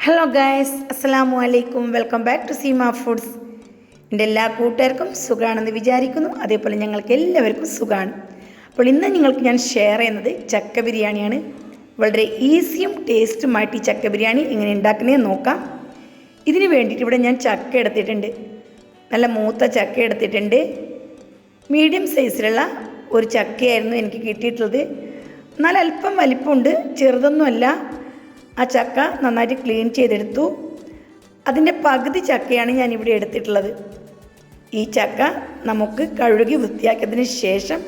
Hello guys, അസ്സലാമു അലൈക്കും. Welcome back to Seema foods. എൻ്റെ എല്ലാ കൂട്ടുകാർക്കും സുഖമാണെന്ന് വിചാരിക്കുന്നു. അതേപോലെ ഞങ്ങൾക്ക് എല്ലാവർക്കും സുഖമാണ്. അപ്പോൾ ഇന്ന് നിങ്ങൾക്ക് ഞാൻ ഷെയർ ചെയ്യുന്നത് ചക്ക ബിരിയാണിയാണ്. വളരെ ഈസിയും ടേസ്റ്റുമായിട്ട് ഈ ചക്ക ബിരിയാണി എങ്ങനെ ഉണ്ടാക്കുന്നതെന്ന് നോക്കാം. ഇതിന് വേണ്ടിയിട്ട് ഇവിടെ ഞാൻ ചക്ക എടുത്തിട്ടുണ്ട്. നല്ല മൂത്ത ചക്ക എടുത്തിട്ടുണ്ട്. മീഡിയം സൈസിലുള്ള ഒരു ചക്കയായിരുന്നു എനിക്ക് കിട്ടിയിട്ടുള്ളത്. എന്നാൽ അല്പം വലിപ്പമുണ്ട്, ചെറുതൊന്നുമല്ല. ആ ചക്ക നന്നായിട്ട് ക്ലീൻ ചെയ്തെടുത്തു. അതിൻ്റെ പകുതി ചക്കയാണ് ഞാനിവിടെ എടുത്തിട്ടുള്ളത്. ഈ ചക്ക നമുക്ക് കഴുകി വൃത്തിയാക്കിയതിന് ശേഷം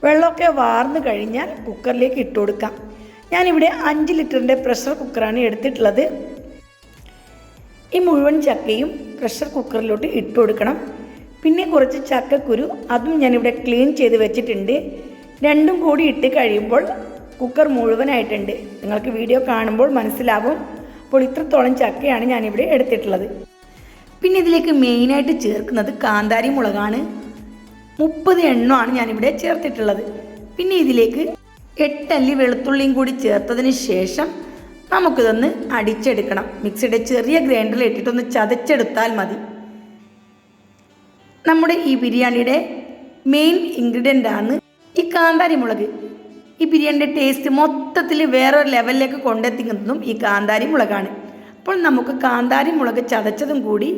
വെള്ളമൊക്കെ വാർന്നു കഴിഞ്ഞാൽ കുക്കറിലേക്ക് ഇട്ട് കൊടുക്കാം. ഞാനിവിടെ 5 ലിറ്ററിൻ്റെ പ്രഷർ കുക്കറാണ് എടുത്തിട്ടുള്ളത്. ഈ മുഴുവൻ ചക്കയും പ്രഷർ കുക്കറിലോട്ട് ഇട്ട് കൊടുക്കണം. പിന്നെ കുറച്ച് ചക്കക്കുരു, അതും ഞാനിവിടെ ക്ലീൻ ചെയ്ത് വെച്ചിട്ടുണ്ട്. രണ്ടും കൂടി ഇട്ട് കഴിയുമ്പോൾ കുക്കർ മുഴുവനായിട്ടുണ്ട്. നിങ്ങൾക്ക് വീഡിയോ കാണുമ്പോൾ മനസ്സിലാവും. അപ്പോൾ ഇത്രത്തോളം ചക്കയാണ് ഞാനിവിടെ എടുത്തിട്ടുള്ളത്. പിന്നെ ഇതിലേക്ക് മെയിനായിട്ട് ചേർക്കുന്നത് കാന്താരി മുളകാണ്. 30 എണ്ണമാണ് ഞാനിവിടെ ചേർത്തിട്ടുള്ളത്. പിന്നെ ഇതിലേക്ക് 8 അല്ലി വെളുത്തുള്ളിയും കൂടി ചേർത്തതിന് ശേഷം നമുക്കിതൊന്ന് അടിച്ചെടുക്കണം. മിക്സിയുടെ ചെറിയ ഗ്രൈൻഡറിൽ ഇട്ടിട്ടൊന്ന് ചതച്ചെടുത്താൽ മതി. നമ്മുടെ ഈ ബിരിയാണിയുടെ മെയിൻ ഇൻഗ്രീഡിയൻ്റ് ആണ് ഈ കാന്താരി മുളക്. ഈ ബിരിയാണിയുടെ ടേസ്റ്റ് മൊത്തത്തിൽ വേറൊരു ലെവലിലേക്ക് കൊണ്ടെത്തിക്കുന്നതും ഈ കാന്താരി മുളകാണ്. അപ്പോൾ നമുക്ക് കാന്താരി മുളക് ചതച്ചതും കൂടി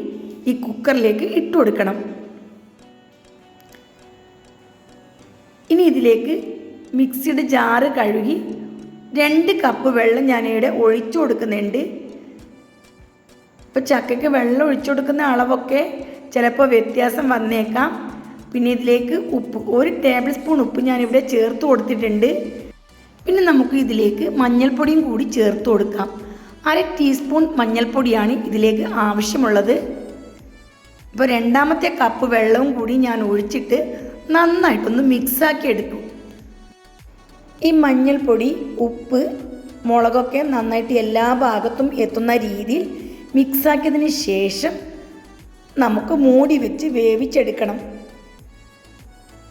ഈ കുക്കറിലേക്ക് ഇട്ട് കൊടുക്കണം. ഇനി ഇതിലേക്ക് മിക്സിയുടെ ജാറ് കഴുകി 2 കപ്പ് വെള്ളം ഞാനിവിടെ ഒഴിച്ചു കൊടുക്കുന്നുണ്ട്. ഇപ്പോൾ ചക്കയ്ക്ക് വെള്ളം ഒഴിച്ചു കൊടുക്കുന്ന അളവൊക്കെ ചിലപ്പോൾ വ്യത്യാസം വന്നേക്കാം. പിന്നെ ഇതിലേക്ക് ഉപ്പ്, 1 ടേബിൾ സ്പൂൺ ഉപ്പ് ഞാനിവിടെ ചേർത്ത് കൊടുത്തിട്ടുണ്ട്. പിന്നെ നമുക്ക് ഇതിലേക്ക് മഞ്ഞൾപ്പൊടിയും കൂടി ചേർത്ത് കൊടുക്കാം. 1/2 ടീസ്പൂൺ മഞ്ഞൾപ്പൊടിയാണ് ഇതിലേക്ക് ആവശ്യമുള്ളത്. ഇപ്പോൾ 2ാമത്തെ കപ്പ് വെള്ളവും കൂടി ഞാൻ ഒഴിച്ചിട്ട് നന്നായിട്ടൊന്ന് മിക്സാക്കി എടുക്കും. ഈ മഞ്ഞൾപ്പൊടി, ഉപ്പ്, മുളകൊക്കെ നന്നായിട്ട് എല്ലാ ഭാഗത്തും എത്തുന്ന രീതിയിൽ മിക്സാക്കിയതിന് ശേഷം നമുക്ക് മൂടി വെച്ച് വേവിച്ചെടുക്കണം.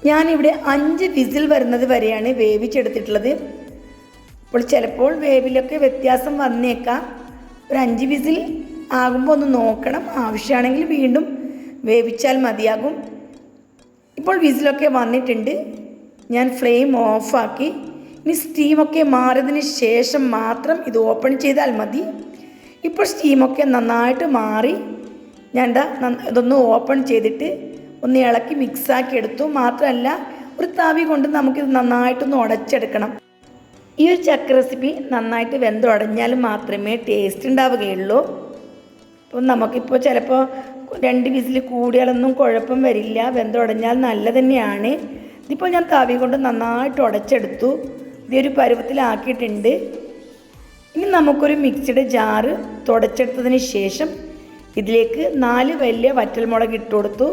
ഞാനിവിടെ 5 വിസിൽ വരുന്നത് വരെയാണ് വേവിച്ചെടുത്തിട്ടുള്ളത്. അപ്പോൾ ചിലപ്പോൾ വേവിലൊക്കെ വ്യത്യാസം വന്നേക്കാം. ഒരു 5 വിസിൽ ആകുമ്പോൾ ഒന്ന് നോക്കണം. ആവശ്യമാണെങ്കിൽ വീണ്ടും വേവിച്ചാൽ മതിയാകും. ഇപ്പോൾ വിസിലൊക്കെ വന്നിട്ടുണ്ട്. ഞാൻ ഫ്ലെയിം ഓഫാക്കി. ഇനി സ്റ്റീമൊക്കെ മാറിയതിന് ശേഷം മാത്രം ഇത് ഓപ്പൺ ചെയ്താൽ മതി. ഇപ്പോൾ സ്റ്റീമൊക്കെ നന്നായിട്ട് മാറി. ഞാൻ ഇതൊന്ന് ഓപ്പൺ ചെയ്തിട്ട് ഒന്ന് ഇളക്കി മിക്സാക്കി എടുത്തു. മാത്രമല്ല, ഒരു തവി കൊണ്ട് നമുക്കിത് നന്നായിട്ടൊന്ന് ഉടച്ചെടുക്കണം. ഈ ഒരു ചക്ക റെസിപ്പി നന്നായിട്ട് വെന്തുടഞ്ഞാൽ മാത്രമേ ടേസ്റ്റ് ഉണ്ടാവുകയുള്ളൂ. അപ്പോൾ നമുക്കിപ്പോൾ ചിലപ്പോൾ 2 വിസിൽ കൂടിയാലൊന്നും കുഴപ്പം വരില്ല. വെന്തുടഞ്ഞാൽ നല്ല തന്നെയാണ്. ഇതിപ്പോൾ ഞാൻ തവി കൊണ്ട് നന്നായിട്ട് ഉടച്ചെടുത്തു. ഇതൊരു പരുവത്തിലാക്കിയിട്ടുണ്ട്. ഇനി നമുക്കൊരു മിക്സിയുടെ ജാറ് തുടച്ചെടുത്തതിന് ശേഷം ഇതിലേക്ക് 4 വലിയ വറ്റൽമുളക് ഇട്ട് കൊടുത്തു.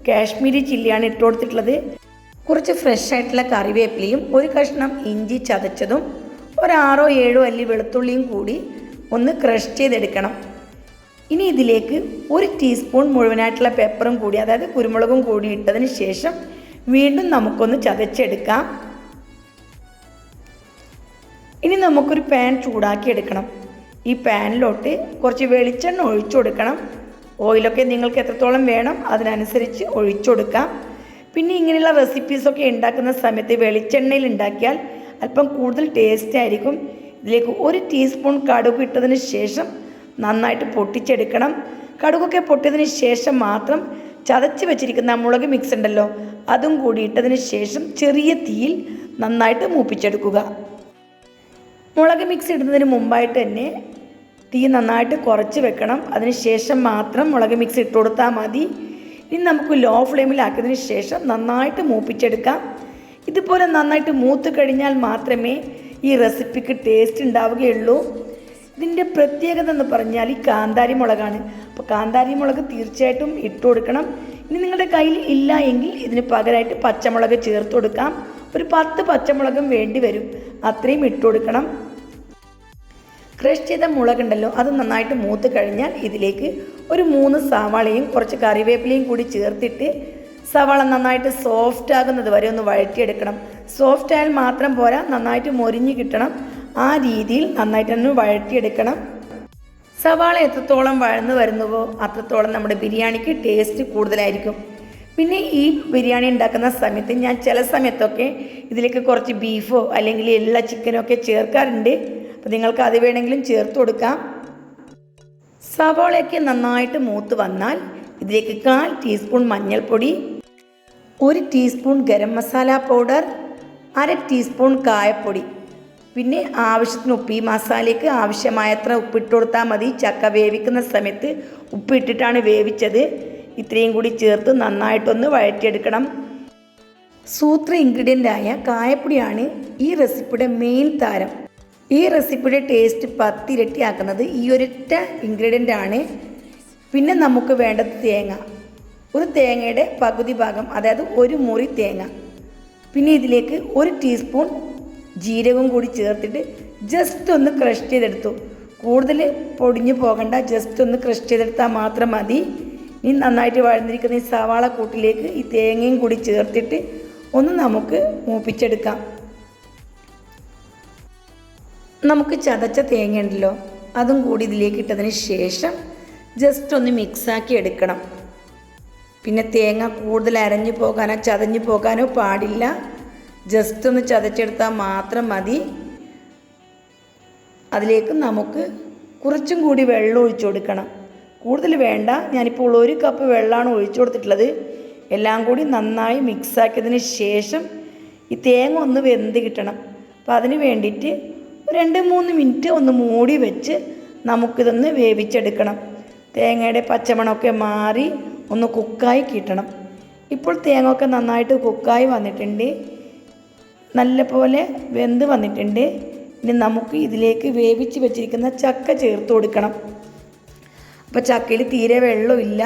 കാശ്മീരി ചില്ലിയാണ് ഇട്ട് കൊടുത്തിട്ടുള്ളത്. കുറച്ച് ഫ്രഷ് ആയിട്ടുള്ള കറിവേപ്പിലയും 1 കഷ്ണം ഇഞ്ചി ചതച്ചതും 6 7 അല്ലി വെളുത്തുള്ളിയും കൂടി ഒന്ന് ക്രഷ് ചെയ്തെടുക്കണം. ഇനി ഇതിലേക്ക് 1 ടീസ്പൂൺ മുഴുവനായിട്ടുള്ള പെപ്പറും കൂടി, അതായത് കുരുമുളകും കൂടി ഇട്ടതിന് ശേഷം വീണ്ടും നമുക്കൊന്ന് ചതച്ചെടുക്കാം. ഇനി നമുക്കൊരു പാൻ ചൂടാക്കി എടുക്കണം. ഈ പാനിലോട്ട് കുറച്ച് വെളിച്ചെണ്ണ ഒഴിച്ചു കൊടുക്കണം. ഓയിലൊക്കെ നിങ്ങൾക്ക് എത്രത്തോളം വേണം അതിനനുസരിച്ച് ഒഴിച്ചു കൊടുക്കാം. പിന്നെ ഇങ്ങനെയുള്ള റെസിപ്പീസൊക്കെ ഉണ്ടാക്കുന്ന സമയത്ത് വെളിച്ചെണ്ണയിൽ ഉണ്ടാക്കിയാൽ അല്പം കൂടുതൽ ടേസ്റ്റ് ആയിരിക്കും. ഇതിലേക്ക് 1 ടീസ്പൂൺ കടുക് ഇട്ടതിന് ശേഷം നന്നായിട്ട് പൊട്ടിച്ചെടുക്കണം. കടുകൊക്കെ പൊട്ടിയതിന് ശേഷം മാത്രം ചതച്ച് വെച്ചിരിക്കുന്ന മുളക് മിക്സ് ഉണ്ടല്ലോ, അതും കൂടി ഇട്ടതിന് ശേഷം ചെറിയ തീയിൽ നന്നായിട്ട് മൂപ്പിച്ചെടുക്കുക. മുളക് മിക്സ് ഇടുന്നതിന് മുമ്പായിട്ട് തന്നെ തീ നന്നായിട്ട് കുറച്ച് വെക്കണം. അതിന് ശേഷം മാത്രം മുളക് മിക്സ് ഇട്ട് കൊടുത്താൽ മതി. ഇനി നമുക്ക് ലോ ഫ്ലെയിമിലാക്കിയതിന് ശേഷം നന്നായിട്ട് മൂപ്പിച്ചെടുക്കാം. ഇതുപോലെ നന്നായിട്ട് മൂത്ത് കഴിഞ്ഞാൽ മാത്രമേ ഈ റെസിപ്പിക്ക് ടേസ്റ്റ് ഉണ്ടാവുകയുള്ളൂ. ഇതിൻ്റെ പ്രത്യേകത എന്ന് പറഞ്ഞാൽ ഈ കാന്താരി മുളകാണ്. അപ്പോൾ കാന്താരി മുളക് തീർച്ചയായിട്ടും ഇട്ട് കൊടുക്കണം. ഇനി നിങ്ങളുടെ കയ്യിൽ ഇല്ല എങ്കിൽ ഇതിന് പകരമായിട്ട് പച്ചമുളക് ചേർത്ത് കൊടുക്കാം. ഒരു 10 പച്ചമുളകും വേണ്ടി വരും. അത്രയും ഇട്ട് കൊടുക്കണം. ക്രഷ് ചെയ്ത മുളകുണ്ടല്ലോ, അത് നന്നായിട്ട് മൂത്ത് കഴിഞ്ഞാൽ ഇതിലേക്ക് ഒരു 3 സവാളയും കുറച്ച് കറിവേപ്പിലയും കൂടി ചേർത്തിട്ട് സവാള നന്നായിട്ട് സോഫ്റ്റ് ആകുന്നത് വരെ ഒന്ന് വഴറ്റിയെടുക്കണം. സോഫ്റ്റ് ആയാൽ മാത്രം പോരാ, നന്നായിട്ട് മൊരിഞ്ഞ് കിട്ടണം. ആ രീതിയിൽ നന്നായിട്ടൊന്ന് വഴറ്റിയെടുക്കണം. സവാള എത്രത്തോളം വഴന്ന് വരുന്നുവോ അത്രത്തോളം നമ്മുടെ ബിരിയാണിക്ക് ടേസ്റ്റ് കൂടുതലായിരിക്കും. പിന്നെ ഈ ബിരിയാണി ഉണ്ടാക്കുന്ന സമയത്ത് ഞാൻ ചില സമയത്തൊക്കെ ഇതിലേക്ക് കുറച്ച് ബീഫോ അല്ലെങ്കിൽ എല്ലാ ചിക്കനോ ഒക്കെ ചേർക്കാറുണ്ട്. അപ്പോൾ നിങ്ങൾക്ക് അത് വേണമെങ്കിലും ചേർത്ത് കൊടുക്കാം. സവാളയൊക്കെ നന്നായിട്ട് മൂത്ത് വന്നാൽ ഇതിലേക്ക് 1/4 ടീസ്പൂൺ മഞ്ഞൾപ്പൊടി, 1 teaspoon garam masala powder, 1/2 teaspoon കായപ്പൊടി, പിന്നെ ആവശ്യത്തിന് ഉപ്പ്. ഈ മസാലയ്ക്ക് ആവശ്യമായത്ര ഉപ്പിട്ട് കൊടുത്താൽ മതി. ചക്ക വേവിക്കുന്ന സമയത്ത് ഉപ്പിട്ടിട്ടാണ് വേവിച്ചത്. ഇത്രയും കൂടി ചേർത്ത് നന്നായിട്ടൊന്ന് വഴറ്റിയെടുക്കണം. സൂത്ര ഇൻഗ്രീഡിയൻ്റായ കായപ്പൊടിയാണ് ഈ റെസിപ്പിയുടെ മെയിൻ താരം. ഈ റെസിപ്പിയുടെ ടേസ്റ്റ് 10 ഇരട്ടിയാക്കുന്നത് ഈ ഒരൊറ്റ ഇൻഗ്രീഡിയൻ്റ് ആണ്. പിന്നെ നമുക്ക് വേണ്ടത് തേങ്ങ. ഒരു തേങ്ങയുടെ പകുതി ഭാഗം, അതായത് 1 മുറി തേങ്ങ. പിന്നെ ഇതിലേക്ക് 1 ടീസ്പൂൺ ജീരകവും കൂടി ചേർത്തിട്ട് ജസ്റ്റ് ഒന്ന് ക്രഷ് ചെയ്തെടുത്തു. കൂടുതൽ പൊടിഞ്ഞു പോകണ്ട, ജസ്റ്റ് ഒന്ന് ക്രഷ് ചെയ്തെടുത്താൽ മാത്രം മതി. ഇനി നന്നായിട്ട് വഴന്നിരിക്കുന്ന ഈ സവാള കൂട്ടിലേക്ക് ഈ തേങ്ങയും കൂടി ചേർത്തിട്ട് ഒന്ന് നമുക്ക് മൂപ്പിച്ചെടുക്കാം. നമുക്ക് ചതച്ച തേങ്ങ ഉണ്ടല്ലോ, അതും കൂടി ഇതിലേക്ക് ഇട്ടതിന് ശേഷം ജസ്റ്റ് ഒന്ന് മിക്സാക്കി എടുക്കണം. പിന്നെ തേങ്ങ കൂടുതൽ അരഞ്ഞു പോകാനോ ചതഞ്ഞു പോകാനോ പാടില്ല. ജസ്റ്റ് ഒന്ന് ചതച്ചെടുത്താൽ മാത്രം മതി. അതിലേക്ക് നമുക്ക് കുറച്ചും കൂടി വെള്ളം ഒഴിച്ചു കൊടുക്കണം. കൂടുതൽ വേണ്ട, ഞാനിപ്പോൾ 1 കപ്പ് വെള്ളമാണ് ഒഴിച്ചു കൊടുത്തിട്ടുള്ളത്. എല്ലാം കൂടി നന്നായി മിക്സാക്കിയതിന് ശേഷം ഈ തേങ്ങ ഒന്ന് വെന്ത് കിട്ടണം. അപ്പോൾ അതിന് വേണ്ടിയിട്ട് 2-3 മിനിറ്റ് ഒന്ന് മൂടി വെച്ച് നമുക്കിതൊന്ന് വേവിച്ചെടുക്കണം. തേങ്ങയുടെ പച്ചമണമൊക്കെ മാറി ഒന്ന് കുക്കായി കിട്ടണം. ഇപ്പോൾ തേങ്ങ ഒക്കെ നന്നായിട്ട് കുക്കായി വന്നിട്ടുണ്ട്, നല്ലപോലെ വെന്ത് വന്നിട്ടുണ്ട്. ഇനി നമുക്ക് ഇതിലേക്ക് വേവിച്ച് വെച്ചിരിക്കുന്ന ചക്ക ചേർത്ത് കൊടുക്കണം. അപ്പോൾ ചക്കയിൽ തീരെ വെള്ളമില്ല,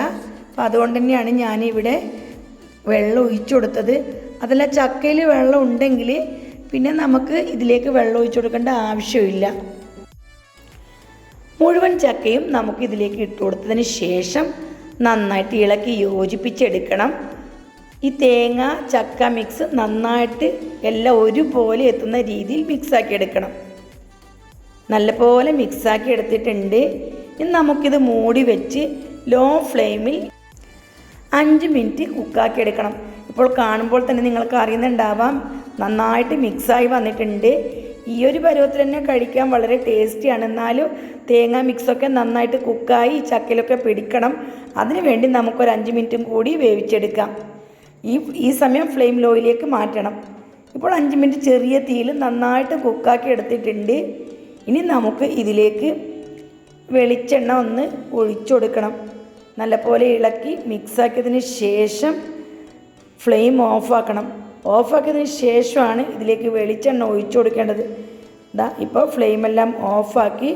അപ്പോൾ അതുകൊണ്ട് തന്നെയാണ് ഞാനിവിടെ വെള്ളം ഒഴിച്ചു കൊടുത്തത്. അതല്ല, ചക്കയിൽ വെള്ളം ഉണ്ടെങ്കിൽ പിന്നെ നമുക്ക് ഇതിലേക്ക് വെള്ളം ഒഴിച്ചു കൊടുക്കേണ്ട ആവശ്യമില്ല. മുഴുവൻ ചക്കയും നമുക്ക് ഇതിലേക്ക് ഇട്ട് കൊടുത്തതിന് ശേഷം നന്നായിട്ട് ഇളക്കി യോജിപ്പിച്ചെടുക്കണം. ഈ തേങ്ങ ചക്ക മിക്സ് നന്നായിട്ട് എല്ലാം ഒരുപോലെ എത്തുന്ന രീതിയിൽ മിക്സാക്കി എടുക്കണം. നല്ലപോലെ മിക്സാക്കി എടുത്തിട്ടുണ്ട്. ഇനി നമുക്കിത് മൂടി വെച്ച് ലോ ഫ്ലെയിമിൽ 5 മിനിറ്റ് കുക്കാക്കി എടുക്കണം. ഇപ്പോൾ കാണുമ്പോൾ തന്നെ നിങ്ങൾക്ക് അറിയുന്നുണ്ടാവാം, നന്നായിട്ട് മിക്സായി വന്നിട്ടുണ്ട്. ഈ ഒരു പരുവത്തിൽ തന്നെ കഴിക്കാൻ വളരെ ടേസ്റ്റിയാണ്. എന്നാലും തേങ്ങ മിക്സൊക്കെ നന്നായിട്ട് കുക്കായി ചക്കയിലൊക്കെ പിടിക്കണം. അതിനു വേണ്ടി നമുക്കൊരു 5 മിനിറ്റും കൂടി വേവിച്ചെടുക്കാം. ഈ സമയം ഫ്ലെയിം ലോയിലേക്ക് മാറ്റണം. ഇപ്പോൾ 5 മിനിറ്റ് ചെറിയ തീയിൽ നന്നായിട്ട് കുക്കാക്കി എടുത്തിട്ടുണ്ട്. ഇനി നമുക്ക് ഇതിലേക്ക് വെളിച്ചെണ്ണ ഒന്ന് ഒഴിച്ചു കൊടുക്കണം. നല്ലപോലെ ഇളക്കി മിക്സാക്കിയതിന് ശേഷം ഫ്ലെയിം ഓഫാക്കണം. ഓഫാക്കിയതിന് ശേഷമാണ് ഇതിലേക്ക് വെളിച്ചെണ്ണ ഒഴിച്ചു കൊടുക്കേണ്ടത്. ഇപ്പോൾ ഫ്ലെയിമെല്ലാം ഓഫാക്കി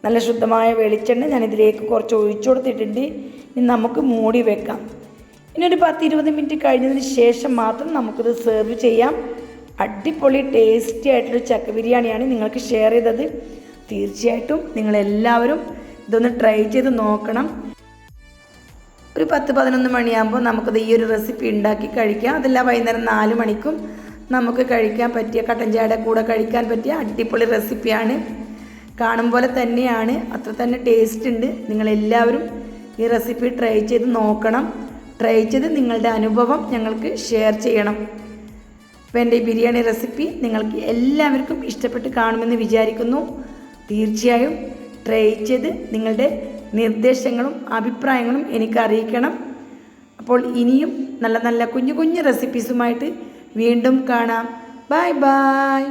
നല്ല ശുദ്ധമായ വെളിച്ചെണ്ണ ഞാൻ ഇതിലേക്ക് കുറച്ച് ഒഴിച്ചു കൊടുത്തിട്ടുണ്ട്. ഇനി നമുക്ക് മൂടി വെക്കാം. ഇനി ഒരു 10-20 മിനിറ്റ് കഴിഞ്ഞതിന് ശേഷം മാത്രം നമുക്കിത് സെർവ് ചെയ്യാം. അടിപൊളി ടേസ്റ്റി ആയിട്ടൊരു ചക്ക ബിരിയാണിയാണ് നിങ്ങൾക്ക് ഷെയർ ചെയ്തത്. തീർച്ചയായിട്ടും നിങ്ങളെല്ലാവരും ഇതൊന്ന് ട്രൈ ചെയ്ത് നോക്കണം. ഒരു 10-11 മണിയാകുമ്പോൾ നമുക്കത് ഈ ഒരു റെസിപ്പി ഉണ്ടാക്കി കഴിക്കാം. അതല്ല, വൈകുന്നേരം 4 മണിക്കും നമുക്ക് കഴിക്കാൻ പറ്റിയ, കട്ടൻ ചായയുടെ കൂടെ കഴിക്കാൻ പറ്റിയ അടിപൊളി റെസിപ്പിയാണ്. കാണും പോലെ തന്നെയാണ്, അത്ര തന്നെ ടേസ്റ്റ് ഉണ്ട്. നിങ്ങളെല്ലാവരും ഈ റെസിപ്പി ട്രൈ ചെയ്ത് നോക്കണം. ട്രൈ ചെയ്ത് നിങ്ങളുടെ അനുഭവം ഞങ്ങൾക്ക് ഷെയർ ചെയ്യണം. അപ്പോൾ എൻ്റെ ഈ ബിരിയാണി റെസിപ്പി നിങ്ങൾക്ക് എല്ലാവർക്കും ഇഷ്ടപ്പെട്ട് കാണുമെന്ന് വിചാരിക്കുന്നു. തീർച്ചയായും ട്രൈ ചെയ്ത് നിങ്ങളുടെ നിർദ്ദേശങ്ങളും അഭിപ്രായങ്ങളും എനിക്ക് അറിയിക്കണം. അപ്പോൾ ഇനിയും നല്ല നല്ല കുഞ്ഞു കുഞ്ഞു റെസിപ്പീസുമായിട്ട് വീണ്ടും കാണാം. Bye bye.